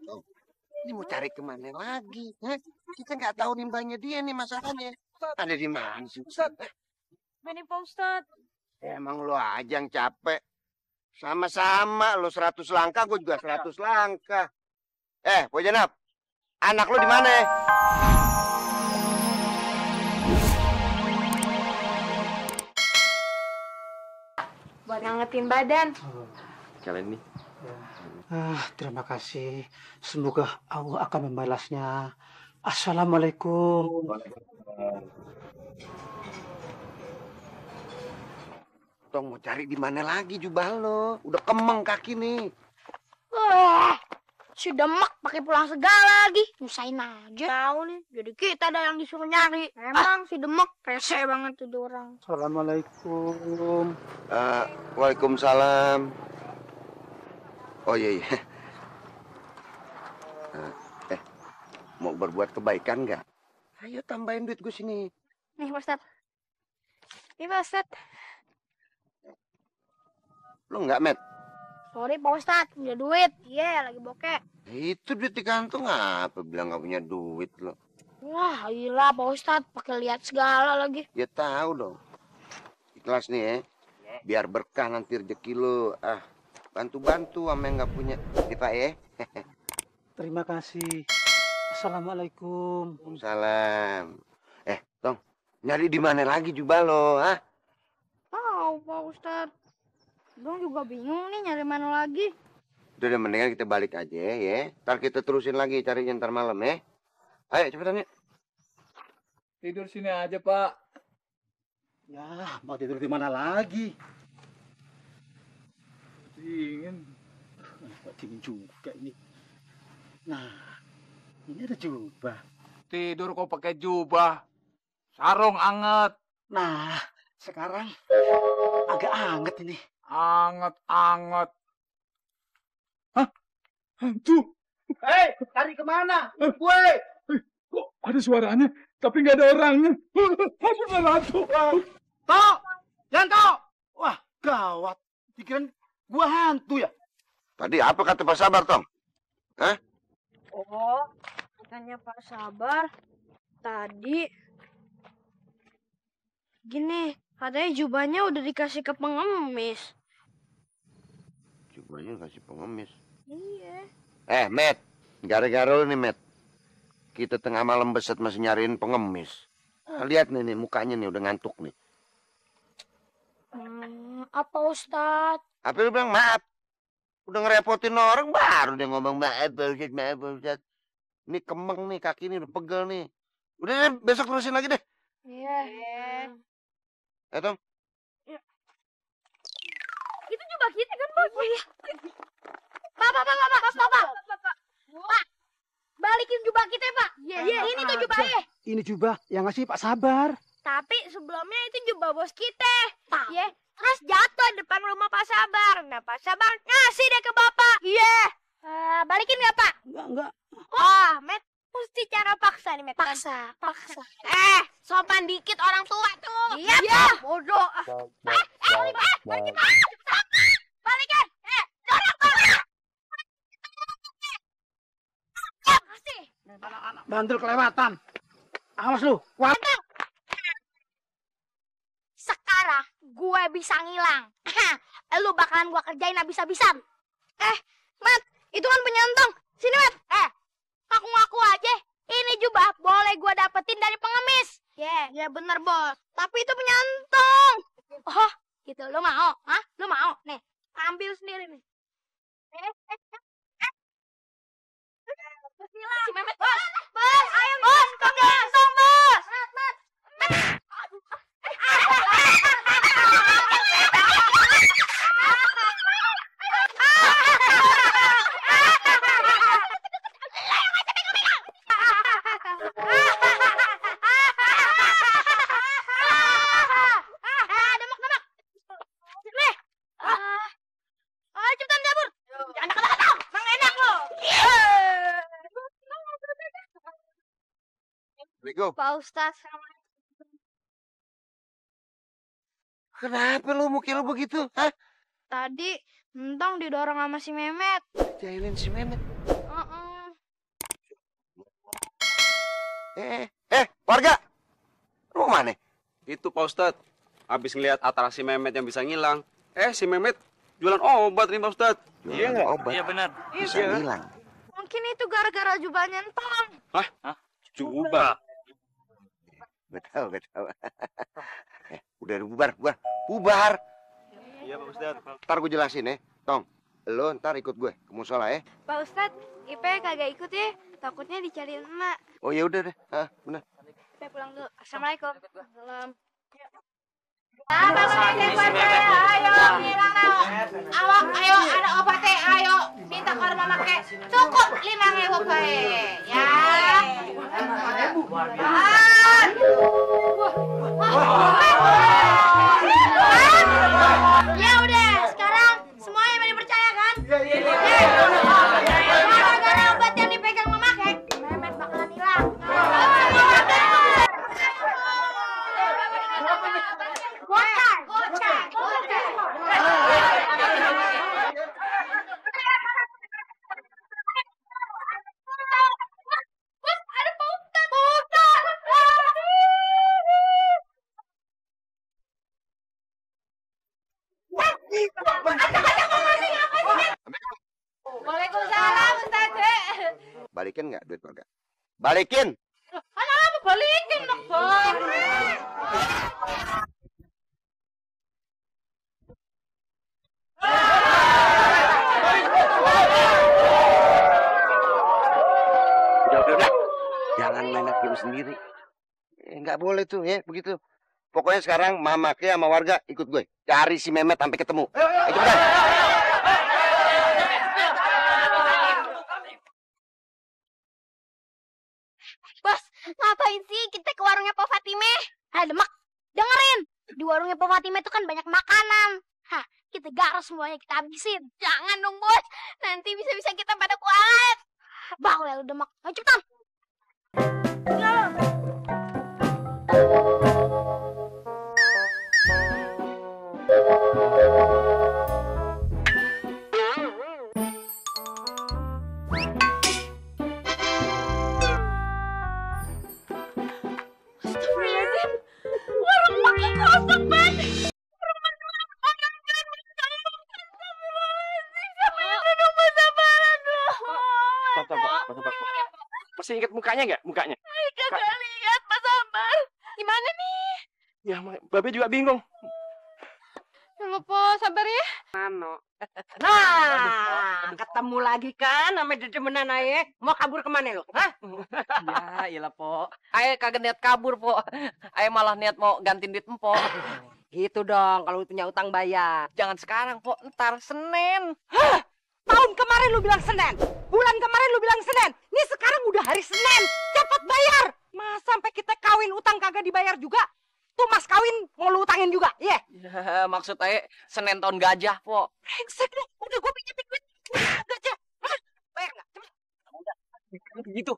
Tom, ini mau cari kemana lagi? Kita nggak tahu nimbangnya dia nih masalahnya. Ada di mana sih? Ini Pak Ustadz. Emang lo aja yang capek. Sama-sama lo 100 langkah, gue juga 100 langkah. Pak Janab, anak lo di mana? Buat ngangetin badan. Kalian nih. Terima kasih. Semoga Allah akan membalasnya. Assalamualaikum. Tong mau cari di mana lagi jubah lo? Udah kemeng kaki nih. Wah, si Demek pakai pulang segala lagi. Nyusahin aja. Tahu nih, jadi kita ada yang disuruh nyari. Emang si Demek rese banget tuh orang. Assalamualaikum. Waalaikumsalam. Oh iya. Mau berbuat kebaikan nggak? Ayo tambahin duit gue sini. Nih Pak Ustadz. Nih Pak Ustadz. Lo nggak, Met? Sorry Pak Ustadz, punya duit. Iya, lagi bokeh. Itu duit di kantong apa? Bilang nggak punya duit lo. Wah, gila Pak Ustadz, pakai lihat segala lagi. Ya tahu dong. Ikhlas nih ya. Biar berkah nanti rezeki lo. Bantu-bantu sama yang nggak punya. Nih Pak ya. Terima kasih. Assalamualaikum. Salam. Tong, nyari di mana lagi jubah lo, Tahu Pak Ustadz. Dong juga bingung nih nyari mana lagi. Udah mendingan kita balik aja ya. Ntar kita terusin lagi carinya ntar malam ya. Ayo cepetan ya. Tidur sini aja, Pak. Ya, mau tidur di mana lagi? Dingin. Kok dingin juga ini. Nah, ini ada jubah. Tidur kok pakai jubah. Sarung anget. Nah, sekarang agak anget ini. Anget-anget. Hah? Hantu? Hei, lari kemana? Woi! Kok ada suaranya, tapi nggak ada orangnya? Hantu. Tok! Jangan Tok! Wah, gawat. Pikiran gua hantu ya? Tadi apa kata Pak Sabar, Tong? Oh, katanya Pak Sabar. Tadi gini, katanya jubahnya udah dikasih ke pengemis. Jubahnya kasih pengemis. Iya. Met. Gara-gara lu nih, Met. Kita tengah malam beset masih nyariin pengemis. Lihat nih mukanya nih udah ngantuk nih. Apa Ustadz? Apa lu bilang maaf? Udah ngerepotin orang baru dia ngomong maaf, Ustaz. Ini kemeng nih, kaki ini udah pegel nih. Udah deh, besok terusin lagi deh. Iya. Tong. Itu jubah kita kan, Pak? Oh iya. Pak. Balikin jubah kita, Pak. Iya. Ini tuh jubahnya. Ini jubah yang ngasih Pak Sabar. Tapi sebelumnya itu jubah bos kita. Iya. Terus jatuh depan rumah Pak Sabar. Nah, Pak Sabar ngasih deh ke Bapak. Iya. Balikin nggak, Pak? Enggak. Met. Mesti cara paksa nih, Met. Paksa. Sopan dikit orang tua tuh. Iya. Bodoh. Balikin. Balikin. Dorong. Kasih. Bandel kelewatan. Awas lu. Kuat. Sekarang gue bisa ngilang. Lu bakalan gue kerjain habis-habisan. Mat, itu kan penyantong. Sini, Mat. Ngaku-ngaku aja. Ini jubah boleh gue dapetin dari pengemis. Ya bener, Bos. Tapi itu penyantong. Oh, gitu. Lu mau? Lu mau? Nih, ambil sendiri nih. Si Mehmet. Bos, ayo. Bos, penyantong, Bos. Mat. Cepetan kabur. Jangan kata-kata. Mang enak lo. Assalamualaikum. Pak Ustadz. Kenapa lu muka lu begitu? Tadi Entong didorong sama si Mehmet. Jahilin si Mehmet. Warga. Lu mana? Itu Pak Ustadz, habis ngelihat atraksi Mehmet yang bisa ngilang. Si Mehmet jualan obat nih Pak Ustadz. Iya nggak? Obat. Iya benar. Bisa hilang. Mungkin itu gara-gara jubahnya Entong. Hah? Coba. Gak tahu. Udah bubar. Iya Pak Ustadz. Ntar gue jelasin ya. Tong, lo ntar ikut gue ke musola ya. Pak Ustadz, Ipe kagak ikut ya. Takutnya dicariin emak. Oh ya udah deh. Bener. Ipe pulang dulu. Assalamualaikum. Salam. Ayo, ada obat teh, ayo. Minta ke rumah make. Cukup 5.000 bae. Ya. Ya udah, sekarang semuanya pada percaya kan? Gara-gara obat yang dipegang memakai, Mehmet bakalan hilang. Gocak. Ada Pak Ustadz. Waalaikumsalam, Ustadz. Balikin nggak duit warga? Balikin. Apa balikin dong, Bang? Udah. Jangan main hakim sendiri. Nggak boleh tuh ya begitu. Pokoknya sekarang Mama Ke sama warga ikut gue. Cari si Mehmet sampai ketemu. Ayo cepetan. Bos, ngapain sih kita ke warungnya Pak Fatime? Demak, dengerin. Di warungnya Pak Fatime itu kan banyak makanan. Kita garus semuanya, kita habisin. Jangan dong, Bos. Nanti bisa-bisa kita pada kualat. Bawel lu Demak. Ayo cepetan. Astagfirullahaladzim. Warung makan kosong banget. Pak. Masih ingat mukanya nggak? Mukanya? Kagak lihat Mas Ambar. Gimana nih? Ya, Babe juga bingung. Tunggu Po, sabar ya. Nah, ketemu lagi kan sama dedemenan aye. Mau kabur kemana lo? Hah? Ya, iyalah, Po. Ayo kagak niat kabur, Po. Ayo malah niat mau gantiin duit Empo. Gitu dong, kalau punya utang bayar. Jangan sekarang, Po. Ntar Senin. Tahun kemarin lu bilang Senin. Bulan kemarin lu bilang Senin. Ini sekarang udah hari Senin. Cepet bayar. Mas sampai kita kawin utang kagak dibayar juga. Tuh mas kawin mau lu utangin juga. Iya. Ya, maksud ayo Senin tahun gajah, Po. Brengsek lu. Udah gue pinjemin duit. Gajah. Hah? Bayar nggak? Cepet. Begitu.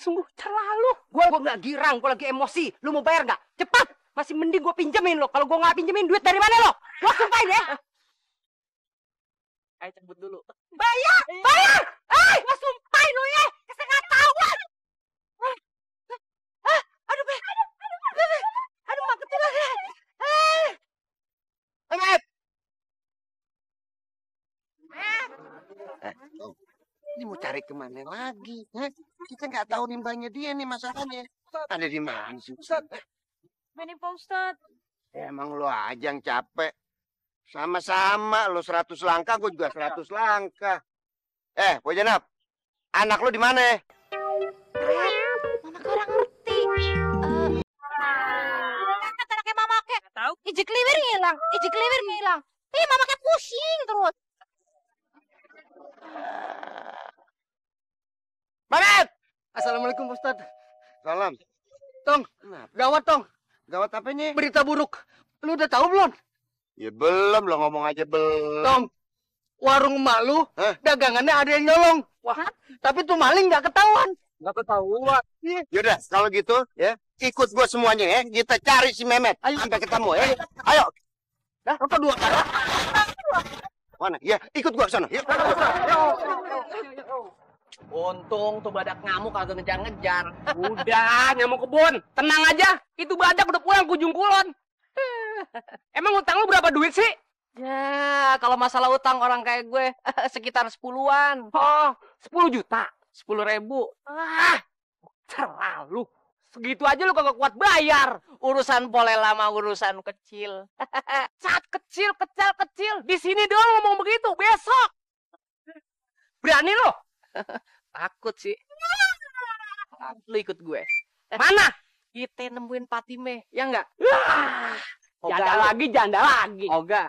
Sungguh terlalu. Gue nggak girang. Gue lagi emosi. Lu mau bayar nggak? Cepat. Masih mending gue pinjemin lo. Kalau gue nggak pinjemin duit dari mana lo? Lo sumpahin ya. Ayo cabut dulu. Bayar! Gua sumpahin lo ya! Kesengatawan! Aduh, Be! Aduh, mak ketilang ya! Mehmet! Ini mau cari kemana lagi? Kita nggak tahu nimbangnya dia nih masalahnya. Ada di mana sih? Ini Pak Ustadz. Emang lo aja yang capek. Sama-sama, lo 100 langkah, gue juga 100 langkah. Po Jenab, anak lo di mana? Mama kurang ngerti. Anaknya Mama Ke. Tahu? Iji kliwir ngilang. Mama Ke pusing terus. Mehmet! Assalamualaikum Ustaz. Salam. Tong, gawat Tong. Gawat apa nih? Berita buruk. Lu udah tahu belum? Ya belum, lo ngomong aja belum. Tong, warung emak lu, dagangannya ada yang nyolong. Wah, tapi tuh maling nggak ketahuan. Nggak ketahuan. Yaudah, kalau gitu ya, ikut gue semuanya ya. Kita cari si Mehmet sampai ketemu ya. Ayo. Dah, apa dua kali? Mana? Ya, ikut gue ke sana. Yuk. Untung tuh badak ngamuk kagak ngejar-ngejar. Udah, nyamuk kebun. Tenang aja. Itu badak udah pulang ke ujung kulon. Emang utang lu berapa duit sih? Ya, kalau masalah utang orang kayak gue sekitar 10-an. Oh, 10 juta. 10.000. Terlalu. Segitu aja lu kagak kuat bayar. Urusan boleh lama, urusan kecil. Saat kecil. Di sini doang ngomong begitu. Besok. Berani lo? Takut sih. Lu ikut gue. Mana? Kita nemuin Patime, ya enggak? Janda lagi. Oga,